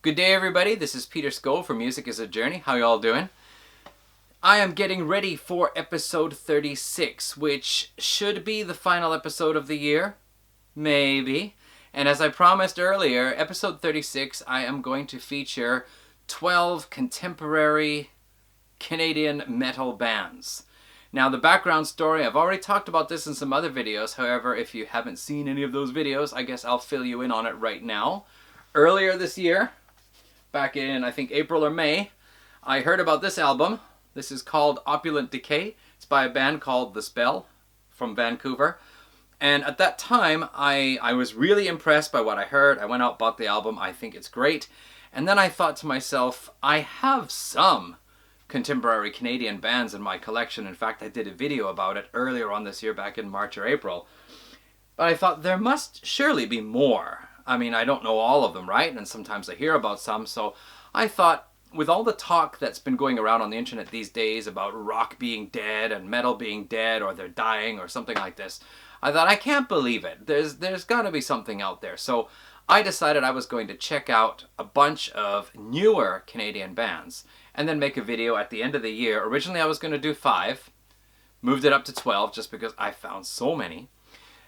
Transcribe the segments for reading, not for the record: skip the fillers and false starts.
Good day, everybody. This is Peter Skoll for Music is a Journey. How y'all doing? I am getting ready for episode 36, which should be the final episode of the year. Maybe. And as I promised earlier, episode 36, I am going to feature 12 contemporary Canadian metal bands. Now, the background story, I've already talked about this in some other videos. However, if you haven't seen any of those videos, I guess I'll fill you in on it right now. Earlier this year, back in, I think, April or May, I heard about this album. This is called Opulent Decay. It's by a band called The Spell from Vancouver. And at that time, I was really impressed by what I heard. I went out, bought the album. I think it's great. And then I thought to myself, I have some contemporary Canadian bands in my collection. In fact, I did a video about it earlier on this year, back in March or April. But I thought there must surely be more. I mean, I don't know all of them, right? And sometimes I hear about some. So I thought, with all the talk that's been going around on the internet these days about rock being dead and metal being dead, or they're dying or something like this, I thought, I can't believe it. There's got to be something out there. So I decided I was going to check out a bunch of newer Canadian bands and then make a video at the end of the year. Originally I was going to do 5, moved it up to 12 just because I found so many.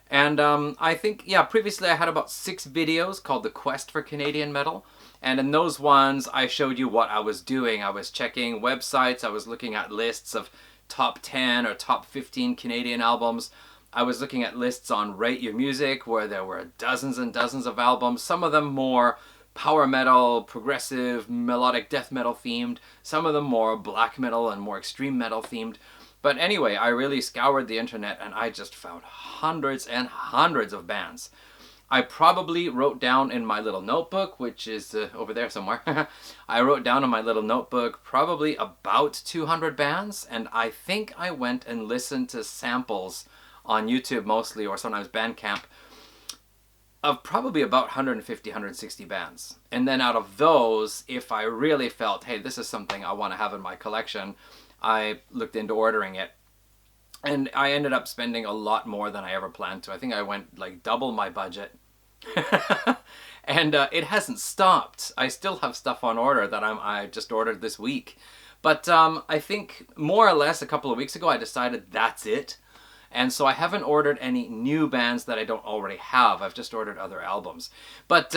And I think, yeah, previously I had about 6 videos called The Quest for Canadian Metal. And in those ones, I showed you what I was doing. I was checking websites. I was looking at lists of top 10 or top 15 Canadian albums. I was looking at lists on Rate Your Music, where there were dozens and dozens of albums. Some of them more power metal, progressive, melodic death metal themed. Some of them more black metal and more extreme metal themed. But anyway, I really scoured the internet and I just found hundreds and hundreds of bands. I probably wrote down in my little notebook, which is over there somewhere. I wrote down in my little notebook probably about 200 bands, and I think I went and listened to samples on YouTube mostly, or sometimes Bandcamp, of probably about 150, 160 bands. And then out of those, if I really felt, hey, this is something I want to have in my collection, I looked into ordering it. And I ended up spending a lot more than I ever planned to. I think I went like double my budget. And it hasn't stopped. I still have stuff on order that I just ordered this week. But I think more or less a couple of weeks ago I decided that's it. And so I haven't ordered any new bands that I don't already have. I've just ordered other albums. But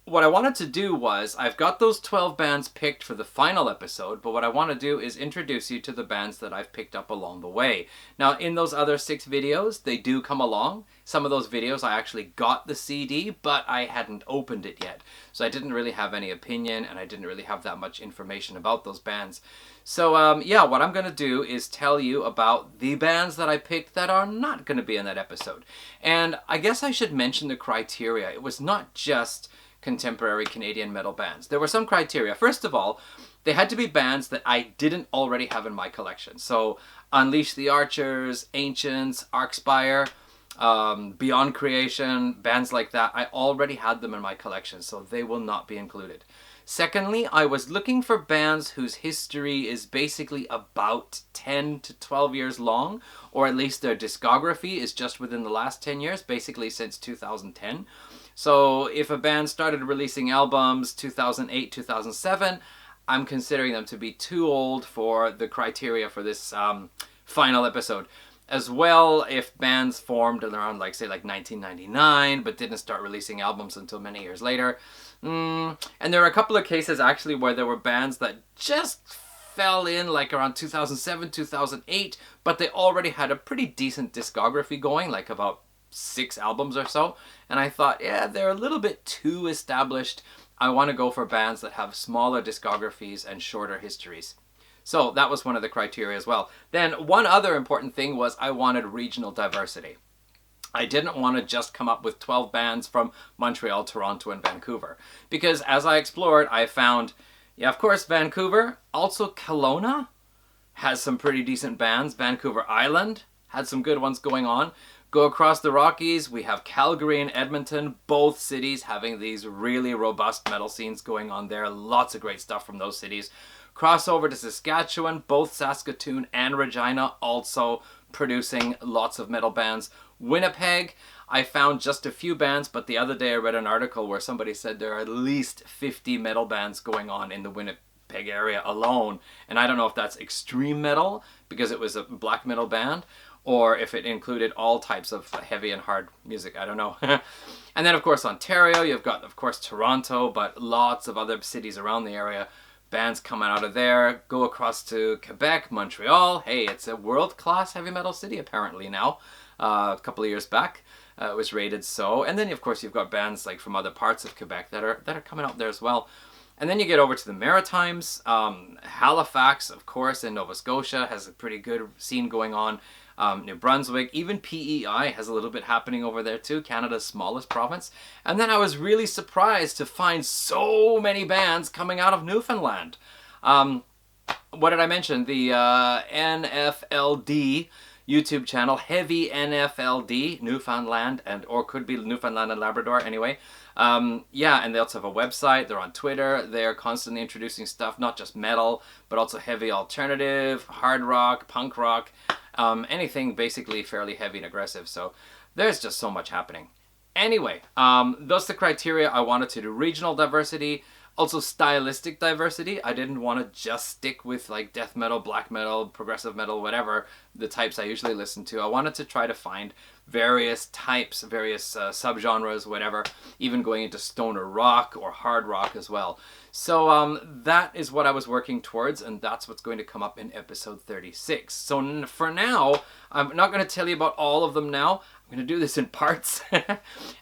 what I wanted to do was, I've got those 12 bands picked for the final episode, but what I want to do is introduce you to the bands that I've picked up along the way. Now, in those other 6 videos, they do come along. Some of those videos I actually got the CD, but I hadn't opened it yet. So I didn't really have any opinion, and I didn't really have that much information about those bands. So yeah, what I'm going to do is tell you about the bands that I picked that are not going to be in that episode. And I guess I should mention the criteria. It was not just contemporary Canadian metal bands. There were some criteria. First of all, they had to be bands that I didn't already have in my collection. So Unleash the Archers, Ancients, Arcspire, Beyond Creation, bands like that, I already had them in my collection, so they will not be included. Secondly, I was looking for bands whose history is basically about 10 to 12 years long, or at least their discography is just within the last 10 years, basically since 2010. So if a band started releasing albums 2008, 2007, I'm considering them to be too old for the criteria for this final episode. As well, if bands formed around, like, say, like 1999, but didn't start releasing albums until many years later. And there were a couple of cases, actually, where there were bands that just fell in, like, around 2007, 2008, but they already had a pretty decent discography going, like about 6 albums or so. And I thought, yeah, they're a little bit too established. I want to go for bands that have smaller discographies and shorter histories. So that was one of the criteria as well. Then one other important thing was I wanted regional diversity. I didn't want to just come up with 12 bands from Montreal, Toronto, and Vancouver. Because as I explored, I found, yeah, of course, Vancouver. Also, Kelowna has some pretty decent bands. Vancouver Island had some good ones going on. Go across the Rockies, we have Calgary and Edmonton, both cities having these really robust metal scenes going on there. Lots of great stuff from those cities. Cross over to Saskatchewan, both Saskatoon and Regina, also producing lots of metal bands. Winnipeg, I found just a few bands, but the other day I read an article where somebody said there are at least 50 metal bands going on in the Winnipeg area alone. And I don't know if that's extreme metal, because it was a black metal band, or if it included all types of heavy and hard music. I don't know. And then, of course, Ontario, you've got, of course, Toronto, but lots of other cities around the area. Bands coming out of there. Go across to Quebec, Montreal. Hey, it's a world-class heavy metal city, apparently, now. A couple of years back, it was rated so. And then, of course, you've got bands like from other parts of Quebec that are coming out there as well. And then you get over to the Maritimes. Halifax, of course, in Nova Scotia has a pretty good scene going on. New Brunswick, even PEI has a little bit happening over there too, Canada's smallest province. And then I was really surprised to find so many bands coming out of Newfoundland. What did I mention? The NFLD YouTube channel, Heavy NFLD, Newfoundland, or could be Newfoundland and Labrador anyway. Yeah, and they also have a website, they're on Twitter, they're constantly introducing stuff, not just metal, but also heavy alternative, hard rock, punk rock, anything basically fairly heavy and aggressive. So there's just so much happening. Anyway, those are the criteria I wanted to do. Regional diversity, also stylistic diversity. I didn't want to just stick with like death metal, black metal, progressive metal, whatever, the types I usually listen to. I wanted to try to find various types, various subgenres, whatever, even going into stoner rock or hard rock as well. So that is what I was working towards, and that's what's going to come up in episode 36. So for now, I'm not going to tell you about all of them now. I'm going to do this in parts.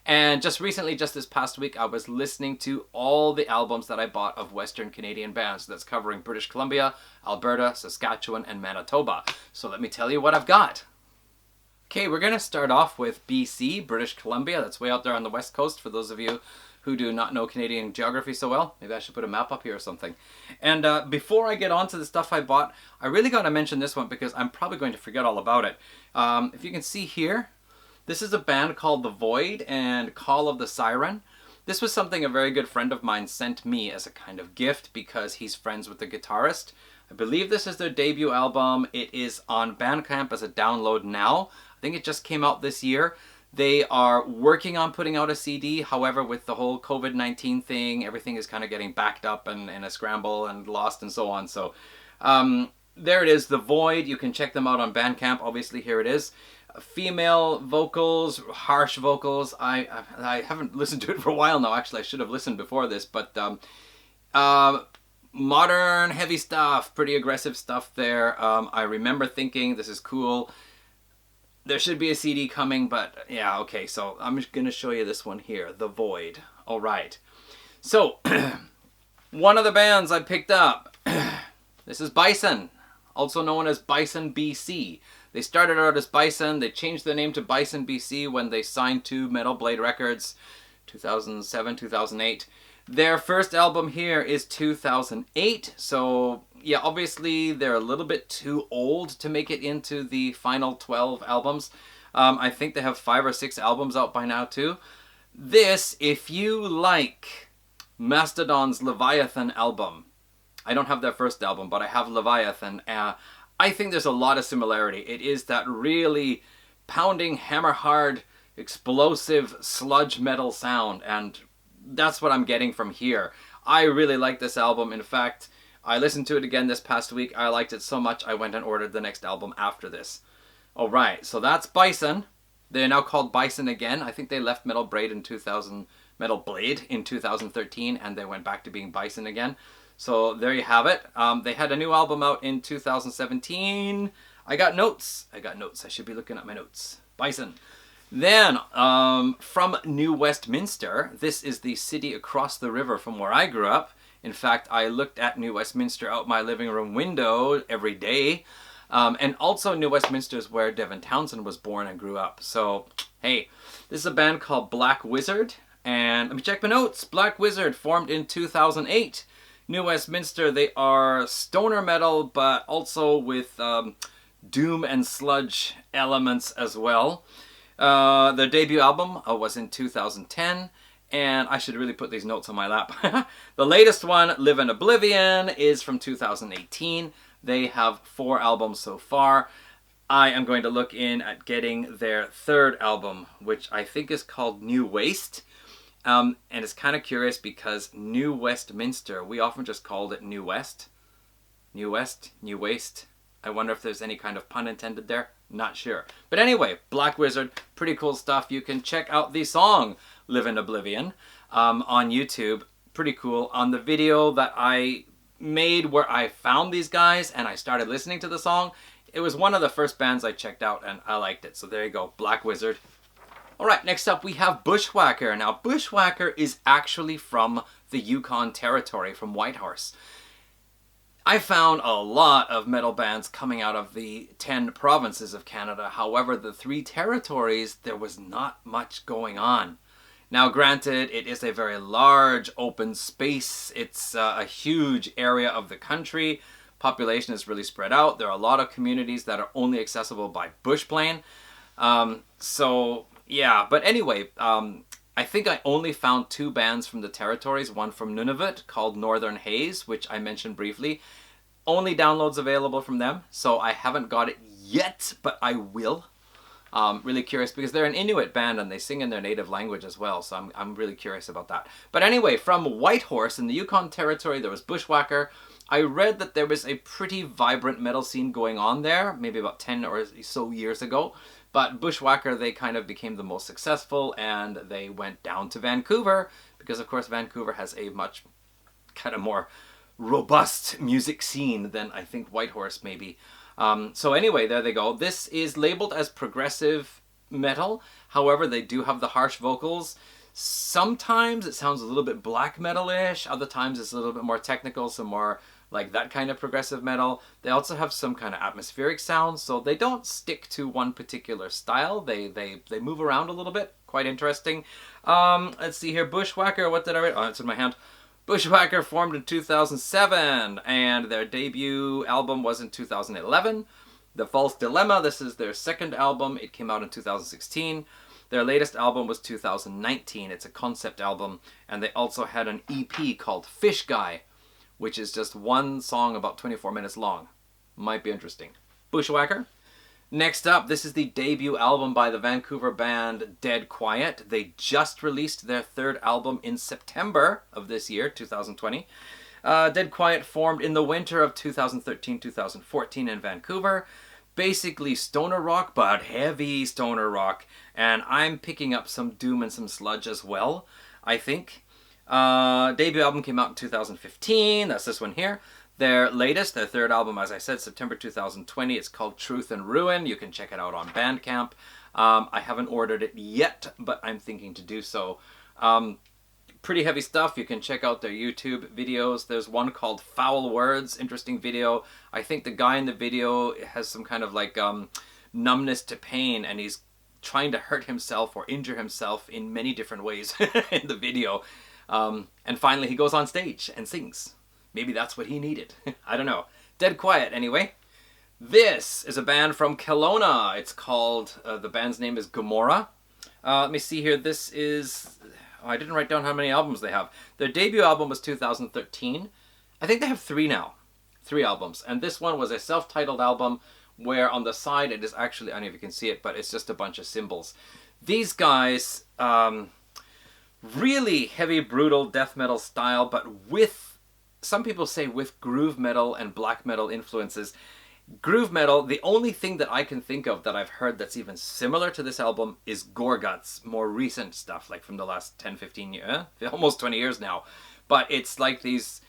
And just recently, just this past week, I was listening to all the albums that I bought of Western Canadian bands. That's covering British Columbia, Alberta, Saskatchewan, and Manitoba. So let me tell you what I've got. Okay, we're going to start off with BC, British Columbia. That's way out there on the west coast for those of you who do not know Canadian geography so well. Maybe I should put a map up here or something. And before I get on to the stuff I bought, I really got to mention this one because I'm probably going to forget all about it. If you can see here, this is a band called The Void and Call of the Siren. This was something a very good friend of mine sent me as a kind of gift because he's friends with the guitarist. I believe this is their debut album. It is on Bandcamp as a download now. I think it just came out this year. They are working on putting out a CD. However, with the whole COVID-19 thing, everything is kind of getting backed up and in a scramble and lost and so on. So there it is, The Void. You can check them out on Bandcamp. Obviously, here it is. Female vocals, harsh vocals. I haven't listened to it for a while now. Actually, I should have listened before this. But modern, heavy stuff, pretty aggressive stuff there. I remember thinking, this is cool. There should be a CD coming, but yeah, okay. So I'm just going to show you this one here, The Void. All right. So one of the bands I picked up, this is Bison, also known as Bison BC. They started out as Bison. They changed their name to Bison BC when they signed to Metal Blade Records, 2007, 2008. Their first album here is 2008. So yeah, obviously they're a little bit too old to make it into the final 12 albums. I think they have 5 or 6 albums out by now too. This, if you like Mastodon's Leviathan album, I don't have their first album, but I have Leviathan. I think there's a lot of similarity. It is that really pounding, hammer hard, explosive sludge metal sound, and that's what I'm getting from here. I really like this album. In fact, I listened to it again this past week. I liked it so much I went and ordered the next album after this. Alright, so that's Bison. They're now called Bison again. I think they left Metal Blade in 2013 and they went back to being Bison again. So there you have it. They had a new album out in 2017. I got notes. I should be looking at my notes. Bison. Then, from New Westminster, this is the city across the river from where I grew up. In fact, I looked at New Westminster out my living room window every day. And also New Westminster is where Devin Townsend was born and grew up. So, hey, this is a band called Black Wizard. And let me check my notes. Black Wizard formed in 2008. New Westminster, they are stoner metal, but also with doom and sludge elements as well. Their debut album was in 2010, and I should really put these notes on my lap. The latest one, Live in Oblivion, is from 2018. They have 4 albums so far. I am going to look in at getting their third album, which I think is called New Waste. And it's kind of curious because New Westminster, we often just called it New West. New West, New Waste. I wonder if there's any kind of pun intended there. Not sure. But anyway, Black Wizard, pretty cool stuff. You can check out the song Live in Oblivion on YouTube. Pretty cool. On the video that I made where I found these guys and I started listening to the song, it was one of the first bands I checked out and I liked it. So there you go, Black Wizard. Alright, next up we have Bushwacker. Now Bushwacker is actually from the Yukon Territory, from Whitehorse. I found a lot of metal bands coming out of the 10 provinces of Canada. However, the 3 territories, there was not much going on. Now granted, it is a very large open space. It's a huge area of the country. Population is really spread out. There are a lot of communities that are only accessible by bush plane. So yeah, but anyway, I think I only found 2 bands from the territories, one from Nunavut called Northern Haze, which I mentioned briefly. Only downloads available from them, so I haven't got it yet, but I will. Really curious because they're an Inuit band and they sing in their native language as well, so I'm really curious about that. But anyway, from Whitehorse in the Yukon Territory, there was Bushwacker. I read that there was a pretty vibrant metal scene going on there, maybe about 10 or so years ago. But Bushwacker, they kind of became the most successful and they went down to Vancouver because, of course, Vancouver has a much kind of more robust music scene than I think Whitehorse maybe. So anyway, there they go. This is labeled as progressive metal. However, they do have the harsh vocals. Sometimes it sounds a little bit black metal-ish. Other times it's a little bit more technical, some more like that kind of progressive metal. They also have some kind of atmospheric sounds, so they don't stick to one particular style. They move around a little bit. Quite interesting. Let's see here. Bushwacker, what did I write? Oh, it's in my hand. Bushwacker formed in 2007, and their debut album was in 2011. The False Dilemma, this is their second album. It came out in 2016. Their latest album was 2019. It's a concept album, and they also had an EP called Fish Guy, which is just one song about 24 minutes long. Might be interesting. Bushwacker. Next up, this is the debut album by the Vancouver band Dead Quiet. They just released their third album in September of this year, 2020. Dead Quiet formed in the winter of 2013-2014 in Vancouver. Basically stoner rock, but heavy stoner rock. And I'm picking up some doom and some sludge as well, I think. Debut album came out in 2015. That's this one here. Their latest, their third album, as I said, September 2020. It's called Truth and Ruin. You can check it out on Bandcamp. I haven't ordered it yet, but I'm thinking to do so. Pretty heavy stuff. You can check out their YouTube videos. There's one called Foul Words. Interesting video. I think the guy in the video has some kind of like numbness to pain, and he's trying to hurt himself or injure himself in many different ways in the video. And finally he goes on stage and sings. Maybe that's what he needed. I don't know. Dead Quiet, anyway. This is a band from Kelowna. It's called, the band's name is Gomorrah. Let me see here. This is, I didn't write down how many albums they have. Their debut album was 2013. I think they have 3 now. 3 albums. And this one was a self-titled album where on the side it is actually, I don't know if you can see it, but it's just a bunch of symbols. These guys, really heavy, brutal death metal style, but with, some people say with groove metal and black metal influences. Groove metal, the only thing that I can think of that I've heard that's even similar to this album is Gorguts, more recent stuff, like from the last 10, 15 years, almost 20 years now. But it's like these,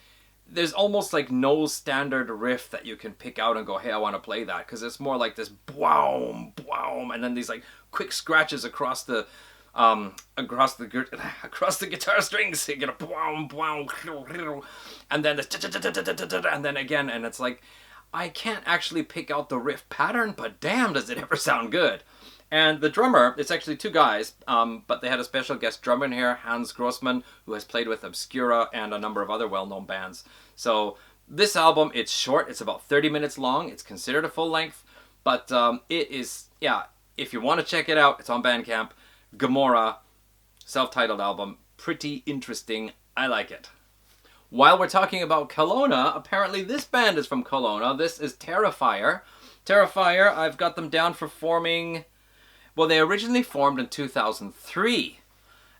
there's almost like no standard riff that you can pick out and go, hey, I want to play that, because it's more like this boom, boom, and then these like quick scratches across the guitar strings. You get a boom, boom, and then this, and then again, and it's like, I can't actually pick out the riff pattern, but damn, does it ever sound good. And the drummer, it's actually 2 guys, but they had a special guest drummer in here, Hans Grossman, who has played with Obscura and a number of other well-known bands. So this album, it's short, it's about 30 minutes long, it's considered a full length, but it is, yeah, if you want to check it out, it's on Bandcamp. Gomorrah, self-titled album, pretty interesting, I like it. While we're talking about Kelowna, apparently this band is from Kelowna. This is Terrafire. Terrafire, I've got them down for forming... Well, they originally formed in 2003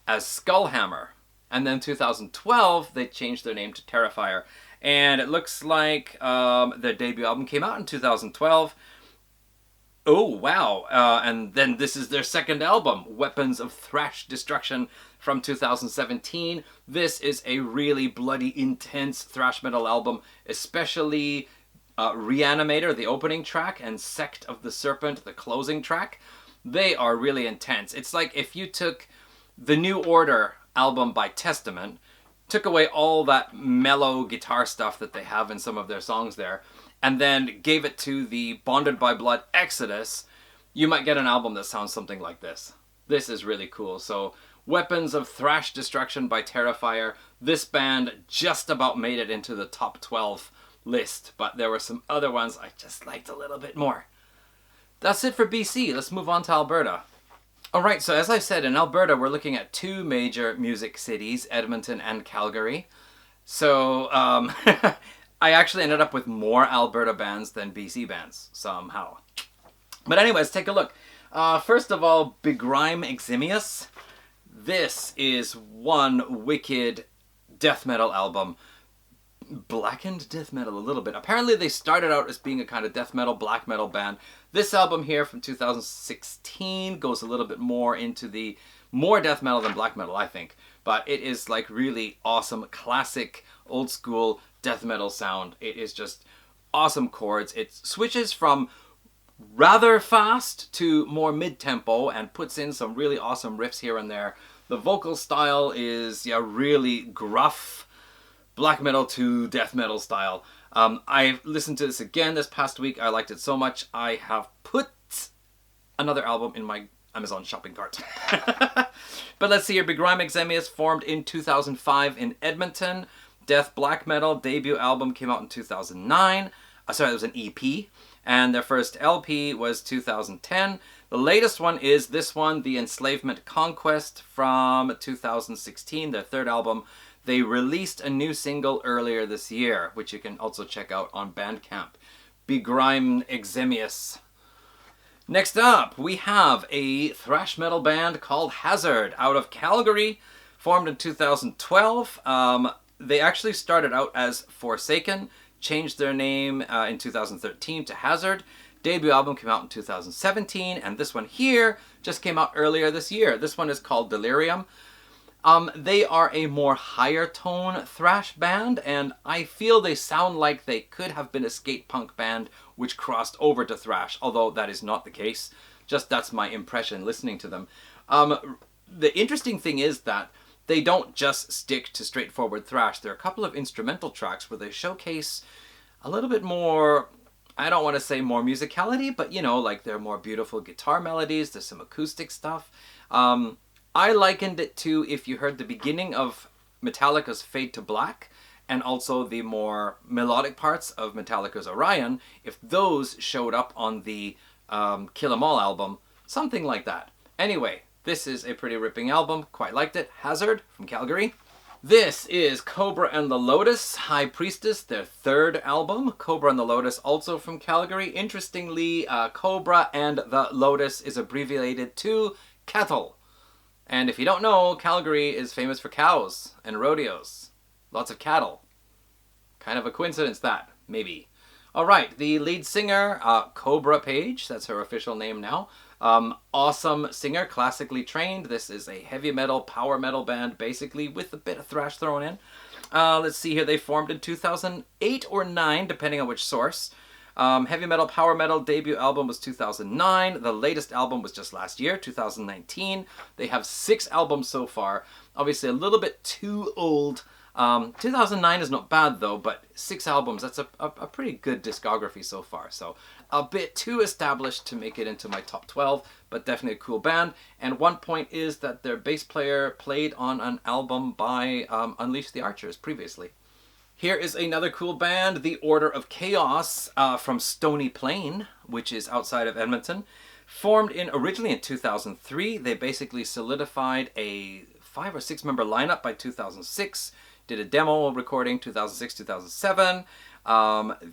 as Skullhammer. And then 2012, they changed their name to Terrafire. And it looks like their debut album came out in 2012. Oh, wow. And then this is their second album, Weapons of Thrash Destruction, from 2017. This is a really bloody, intense thrash metal album, especially Reanimator, the opening track, and Sect of the Serpent, the closing track. They are really intense. It's like if you took the New Order album by Testament, took away all that mellow guitar stuff that they have in some of their songs there, and then gave it to the Bonded by Blood Exodus, you might get an album that sounds something like this. This is really cool. So, Weapons of Thrash Destruction by Terrafire. This band just about made it into the top 12 list, but there were some other ones I just liked a little bit more. That's it for BC. Let's move on to Alberta. Alright, so as I said, in Alberta we're looking at two major music cities, Edmonton and Calgary. So, I actually ended up with more Alberta bands than BC bands, somehow. But anyways, take a look. First of all, Grime Eximius. This is one wicked death metal album. Blackened death metal a little bit. Apparently they started out as being a kind of death metal, black metal band. This album here from 2016 goes a little bit more into the more death metal than black metal, I think. But it is like really awesome, classic, old school death metal sound. It is just awesome chords. It switches from rather fast to more mid-tempo and puts in some really awesome riffs here and there. The vocal style is really gruff, black metal to death metal style. I listened to this again this past week. I liked it so much. I have put another album in my Amazon shopping cart. But let's see here. Grime Eximius formed in 2005 in Edmonton. Death black metal. Debut album came out in 2009. Sorry, it was an EP. And their first LP was 2010. The latest one is this one, The Enslavement Conquest, from 2016, their third album. They released a new single earlier this year, which you can also check out on Bandcamp. Grime Eximius. Next up, we have a thrash metal band called Hazard, out of Calgary, formed in 2012. They actually started out as Forsaken, changed their name in 2013 to Hazard. Debut album came out in 2017, and this one here just came out earlier this year. This one is called Delirium. They are a more higher tone thrash band, and I feel they sound like they could have been a skate punk band which crossed over to thrash, although that is not the case. Just that's my impression listening to them. The interesting thing is that they don't just stick to straightforward thrash. There are a couple of instrumental tracks where they showcase a little bit more, I don't want to say more musicality, but you know, like there are more beautiful guitar melodies, there's some acoustic stuff. I likened it to if you heard the beginning of Metallica's Fade to Black and also the more melodic parts of Metallica's Orion, if those showed up on the Kill 'Em All album, something like that. Anyway, this is a pretty ripping album, quite liked it. Hazard from Calgary. This is Cobra and the Lotus, High Priestess, their third album. Cobra and the Lotus, also from Calgary. Interestingly, Cobra and the Lotus is abbreviated to cattle. And if you don't know, Calgary is famous for cows and rodeos. Lots of cattle. Kind of a coincidence that, maybe. Alright, the lead singer, Cobra Page, that's her official name now. Awesome singer, classically trained. This is a heavy metal, power metal band, basically, with a bit of thrash thrown in. Let's see here, they formed in 2008 or 9, depending on which source. Heavy metal, power metal, debut album was 2009. The latest album was just last year, 2019. They have 6 albums so far. Obviously a little bit too old. 2009 is not bad though, but 6 albums, that's a pretty good discography so far. So a bit too established to make it into my top 12, but definitely a cool band. And one point is that their bass player played on an album by Unleash the Archers previously. Here is another cool band, The Order of Chaos, from Stony Plain, which is outside of Edmonton. Formed originally in 2003. They basically solidified a 5 or 6 member lineup by 2006. did a demo recording 2006, 2007,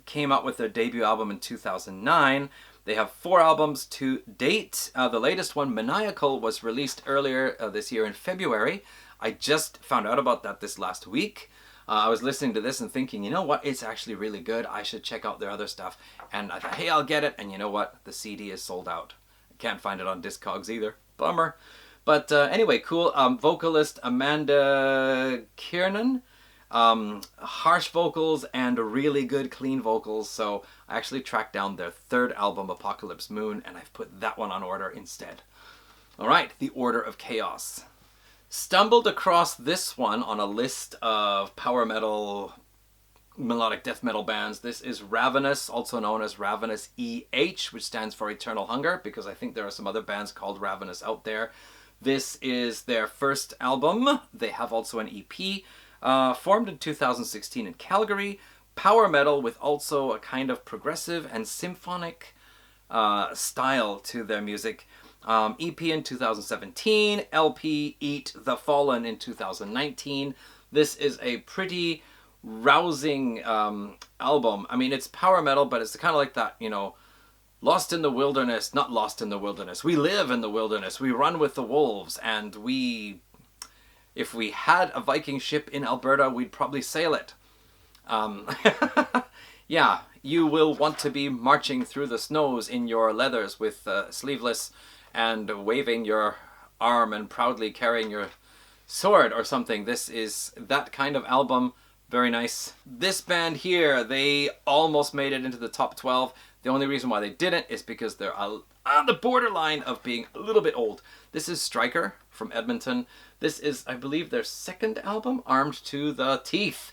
came out with their debut album in 2009. They have 4 albums to date. The latest one, Maniacal, was released earlier this year in February. I just found out about that this last week. I was listening to this and thinking, you know what, it's actually really good. I should check out their other stuff. And I thought, hey, I'll get it. And you know what? The CD is sold out. I can't find it on Discogs either. Bummer. But anyway, cool. Vocalist Amanda Kiernan. Harsh vocals and really good clean vocals. So I actually tracked down their 3rd album, Apocalypse Moon, and I've put that one on order instead. All right, The Order of Chaos. Stumbled across this one on a list of power metal, melodic death metal bands. This is Ravenous, also known as Ravenous EH, which stands for Eternal Hunger, because I think there are some other bands called Ravenous out there. This is their 1st album. They have also an EP, formed in 2016 in Calgary. Power metal with also a kind of progressive and symphonic style to their music. EP in 2017, LP Eat the Fallen in 2019. This is a pretty rousing album. I mean, it's power metal, but it's kind of like that, you know, lost in the wilderness, not lost in the wilderness. We live in the wilderness. We run with the wolves, and if we had a Viking ship in Alberta, we'd probably sail it. Yeah, you will want to be marching through the snows in your leathers with sleeveless and waving your arm and proudly carrying your sword or something. This is that kind of album. Very nice. This band here, they almost made it into the top 12. The only reason why they didn't is because they're on the borderline of being a little bit old. This is Striker from Edmonton. This is, I believe, their 2nd album, Armed to the Teeth.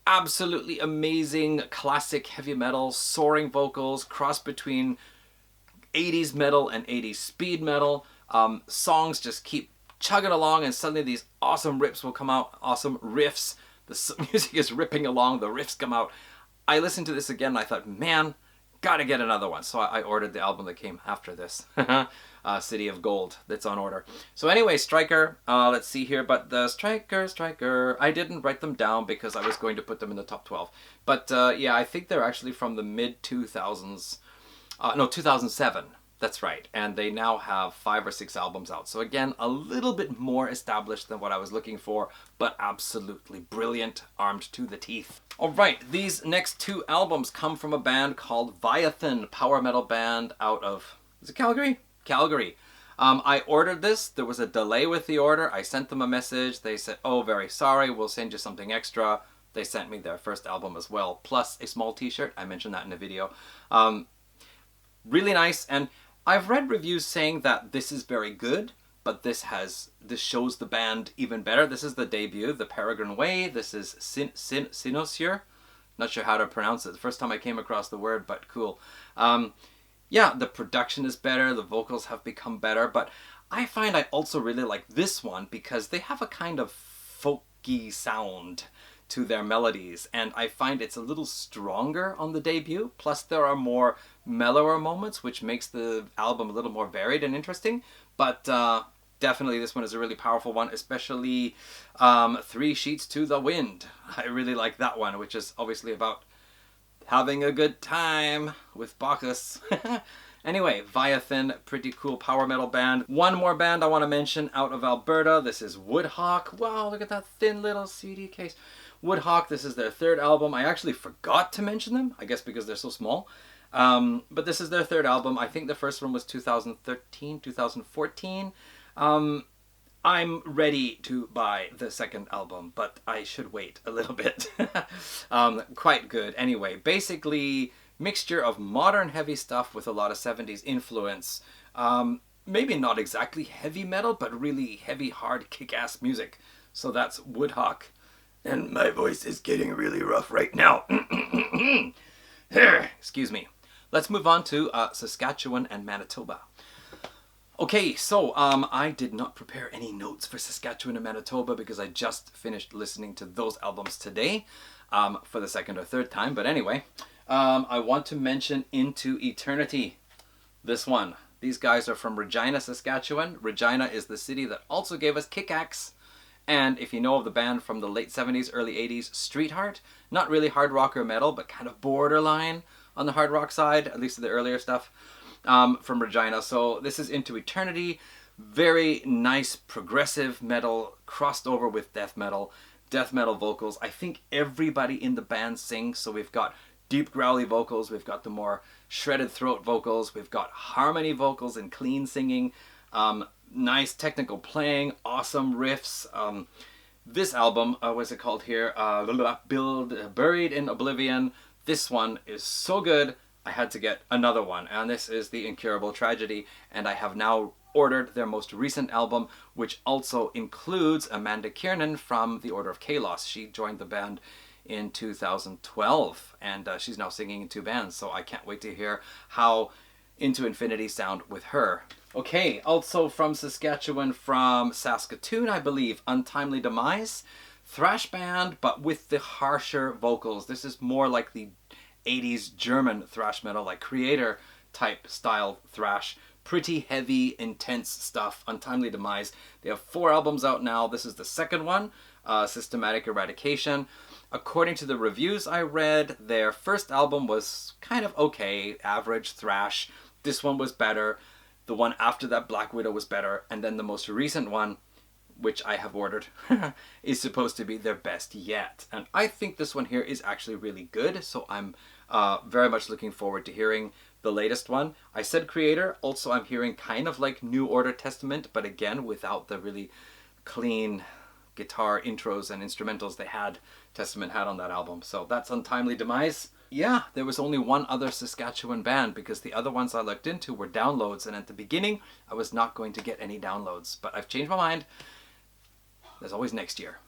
Absolutely amazing classic heavy metal, soaring vocals, cross between 80s metal and 80s speed metal. Songs just keep chugging along, and suddenly these awesome riffs will come out, awesome riffs. The music is ripping along, the riffs come out. I listened to this again and I thought, man, gotta get another one. So I ordered the album that came after this, City of Gold, that's on order. So anyway, Striker, let's see here, but the Striker, I didn't write them down because I was going to put them in the top 12. But yeah, I think they're actually from the mid-2000s. No, 2007. That's right. And they now have 5 or 6 albums out. So again, a little bit more established than what I was looking for, but absolutely brilliant, armed to the teeth. All right, these next 2 albums come from a band called Viathan, power metal band out of, is it Calgary? Calgary. I ordered this. There was a delay with the order. I sent them a message. They said, oh, very sorry. We'll send you something extra. They sent me their 1st album as well, plus a small t-shirt. I mentioned that in the video. Really nice, and I've read reviews saying that this is very good, but this shows the band even better. This is the debut, The Peregrine Way. This is Sinosure. Not sure how to pronounce it. The first time I came across the word, but cool. Yeah, the production is better, the vocals have become better, but I find I also really like this one because they have a kind of folky sound to their melodies, and I find it's a little stronger on the debut, plus there are more mellower moments, which makes the album a little more varied and interesting, but definitely this one is a really powerful one, especially 3 Sheets to the Wind. I really like that one, which is obviously about having a good time with Bacchus. Anyway, Viathan, pretty cool power metal band. One more band I want to mention out of Alberta. This is Woodhawk. Wow, look at that thin little CD case. Woodhawk, this is their 3rd album. I actually forgot to mention them, I guess because they're so small. But this is their 3rd album. I think the first one was 2013, 2014. I'm ready to buy the 2nd album, but I should wait a little bit. Quite good. Anyway, basically mixture of modern heavy stuff with a lot of 70s influence. Maybe not exactly heavy metal, but really heavy, hard, kick-ass music. So that's Woodhawk. And my voice is getting really rough right now. Excuse me. Let's move on to Saskatchewan and Manitoba. Okay, so I did not prepare any notes for Saskatchewan and Manitoba because I just finished listening to those albums today for the 2nd or 3rd time. But anyway, I want to mention Into Eternity. This one. These guys are from Regina, Saskatchewan. Regina is the city that also gave us Kick-Axe. And if you know of the band from the late 70s, early 80s, Streetheart, not really hard rock or metal, but kind of borderline on the hard rock side, at least the earlier stuff, from Regina. So this is Into Eternity. Very nice progressive metal crossed over with death metal vocals. I think everybody in the band sings, so we've got deep growly vocals, we've got the more shredded throat vocals, we've got harmony vocals and clean singing, nice technical playing, awesome riffs. This album, what's it called here? Buried in Oblivion. This one is so good, I had to get another one, and this is The Incurable Tragedy, and I have now ordered their most recent album, which also includes Amanda Kiernan from the Order of Kalos. She joined the band in 2012, and she's now singing in 2 bands, so I can't wait to hear how Into Infinity sound with her. Okay, also from Saskatchewan, from Saskatoon, I believe, Untimely Demise. Thrash band, but with the harsher vocals. This is more like the 80s German thrash metal, like Creator type style thrash. Pretty heavy, intense stuff. Untimely Demise. They have 4 albums out now. This is the second one, Systematic Eradication. According to the reviews I read, their first album was kind of okay, average thrash. This one was better. The one after that, Black Widow, was better. And then the most recent one, which I have ordered, is supposed to be their best yet. And I think this one here is actually really good. So I'm very much looking forward to hearing the latest one. I said Creator. Also, I'm hearing kind of like New Order Testament, but again, without the really clean guitar intros and instrumentals Testament had on that album. So that's Untimely Demise. Yeah, there was only one other Saskatchewan band, because the other ones I looked into were downloads, and at the beginning I was not going to get any downloads, but I've changed my mind. There's always next year.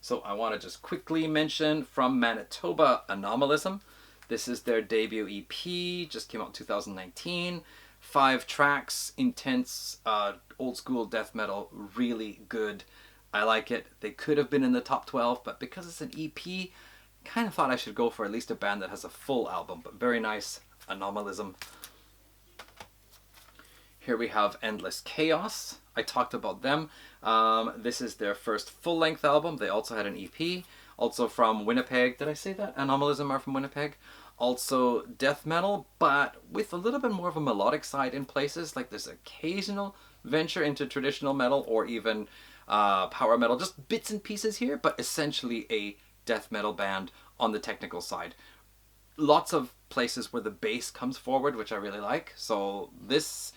So I want to just quickly mention from Manitoba, Anomalism. This is their debut EP, just came out in 2019. 5 tracks, intense, old school death metal, really good. I like it. They could have been in the top 12, but because it's an EP, kind of thought I should go for at least a band that has a full album, but very nice. Anomalism. Here we have Endless Chaos. I talked about them. This is their first full-length album. They also had an EP. Also from Winnipeg. Did I say that? Anomalism are from Winnipeg. Also death metal, but with a little bit more of a melodic side in places. Like there's occasional venture into traditional metal or even power metal. Just bits and pieces here, but essentially a death metal band on the technical side. Lots of places where the bass comes forward, which I really like. So this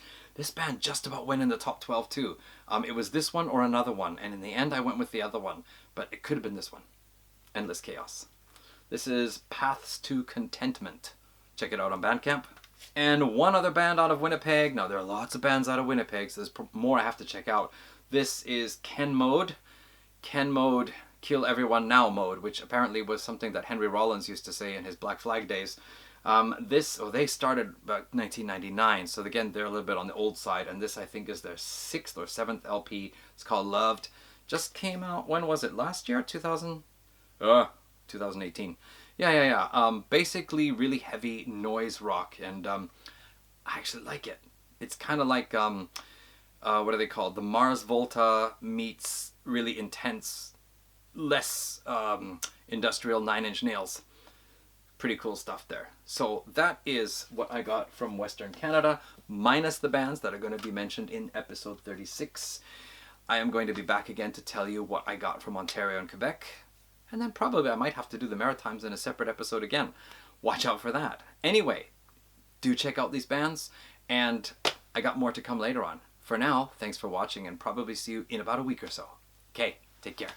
band just about went in the top 12 too. It was this one or another one, and in the end I went with the other one, but it could have been this one. Endless Chaos. This is Paths to Contentment. Check it out on Bandcamp. And one other band out of Winnipeg. Now there are lots of bands out of Winnipeg, so there's more I have to check out. This is Ken Mode. Ken Mode, Kill Everyone Now Mode, which apparently was something that Henry Rollins used to say in his Black Flag days. They started about 1999, so again they're a little bit on the old side, and this I think is their 6th or 7th LP. It's called Loved. Just came out, when was it? Last year? 2018. Yeah. Basically really heavy noise rock, and I actually like it. It's kind of like, what are they called? The Mars Volta meets really intense, less industrial 9 Inch Nails. Pretty cool stuff there. So that is what I got from Western Canada, minus the bands that are going to be mentioned in episode 36. I am going to be back again to tell you what I got from Ontario and Quebec. And then probably I might have to do the Maritimes in a separate episode again. Watch out for that. Anyway, do check out these bands, and I got more to come later on. For now, thanks for watching, and probably see you in about a week or so. Okay, take care.